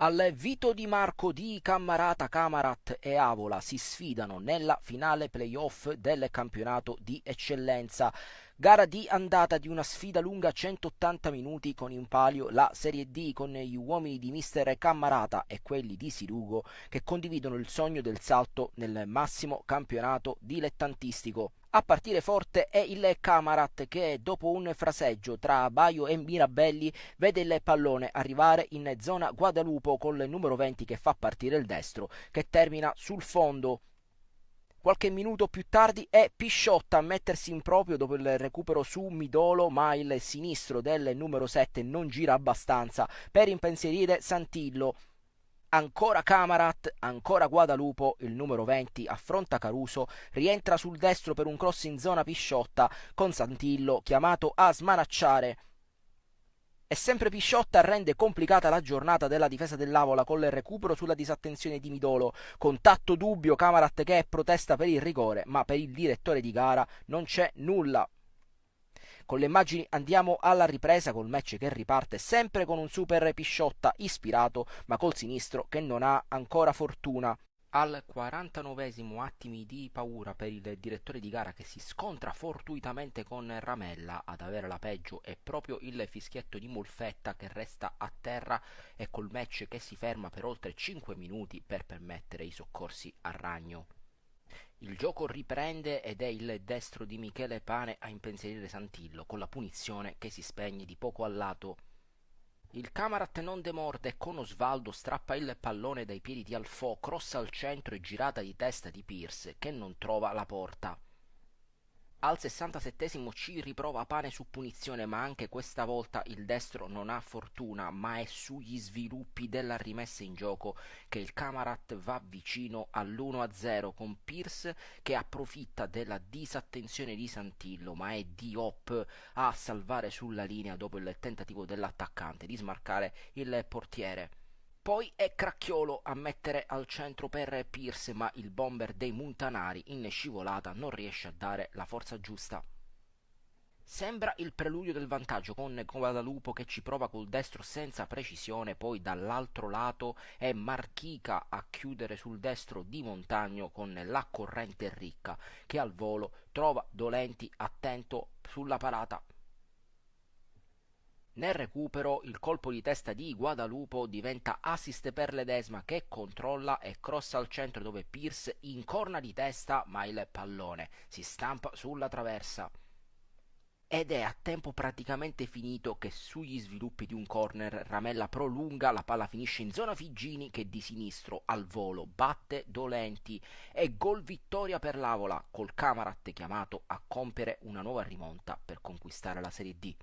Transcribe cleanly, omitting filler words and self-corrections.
Al Vito Di Marco di Cammarata, Camarat e Avola si sfidano nella finale playoff del campionato di eccellenza. Gara di andata di una sfida lunga 180 minuti con in palio la Serie D con gli uomini di mister Cammarata e quelli di Sirugo che condividono il sogno del salto nel massimo campionato dilettantistico. A partire forte è il Camarat che dopo un fraseggio tra Baio e Mirabelli vede il pallone arrivare in zona Guadalupo col numero 20 che fa partire il destro che termina sul fondo. Qualche minuto più tardi è Pisciotta a mettersi in proprio dopo il recupero su Midolo, ma il sinistro del numero 7 non gira abbastanza per impensierire Santillo. Ancora Camarat, ancora Guadalupo, il numero 20 affronta Caruso, rientra sul destro per un cross in zona Pisciotta con Santillo chiamato a smanacciare. E sempre Pisciotta rende complicata la giornata della difesa dell'Avola col recupero sulla disattenzione di Midolo. Contatto dubbio, Camarat che protesta per il rigore, ma per il direttore di gara non c'è nulla. Con le immagini andiamo alla ripresa col match che riparte sempre con un super Pisciotta ispirato, ma col sinistro che non ha ancora fortuna. Al 49esimo attimi di paura per il direttore di gara che si scontra fortuitamente con Ramella. Ad avere la peggio è proprio il fischietto di Molfetta che resta a terra e col match che si ferma per oltre 5 minuti per permettere i soccorsi a Ragno. Il gioco riprende ed è il destro di Michele Pane a impensierire Santillo con la punizione che si spegne di poco a lato. Il Camarat non demorde e con Osvaldo strappa il pallone dai piedi di Alfò, cross al centro e girata di testa di Pierce che non trova la porta. Al 67esimo ci riprova Pane su punizione, ma anche questa volta il destro non ha fortuna, ma è sugli sviluppi della rimessa in gioco che il Camarat va vicino all'1-0 con Pierce che approfitta della disattenzione di Santillo, ma è Diop a salvare sulla linea dopo il tentativo dell'attaccante di smarcare il portiere. Poi è Cracchiolo a mettere al centro per Pierce, ma il bomber dei Muntanari in scivolata non riesce a dare la forza giusta. Sembra il preludio del vantaggio con Guadalupo che ci prova col destro senza precisione, poi dall'altro lato è Marchica a chiudere sul destro di Montagno con la corrente ricca che al volo trova Dolenti attento sulla parata. Nel recupero il colpo di testa di Guadalupo diventa assist per Ledesma che controlla e crossa al centro dove Pierce incorna di testa ma il pallone si stampa sulla traversa. Ed è a tempo praticamente finito che sugli sviluppi di un corner Ramella prolunga, la palla finisce in zona Figini che di sinistro al volo batte Dolenti e gol vittoria per l'Avola col Camarat chiamato a compiere una nuova rimonta per conquistare la Serie D.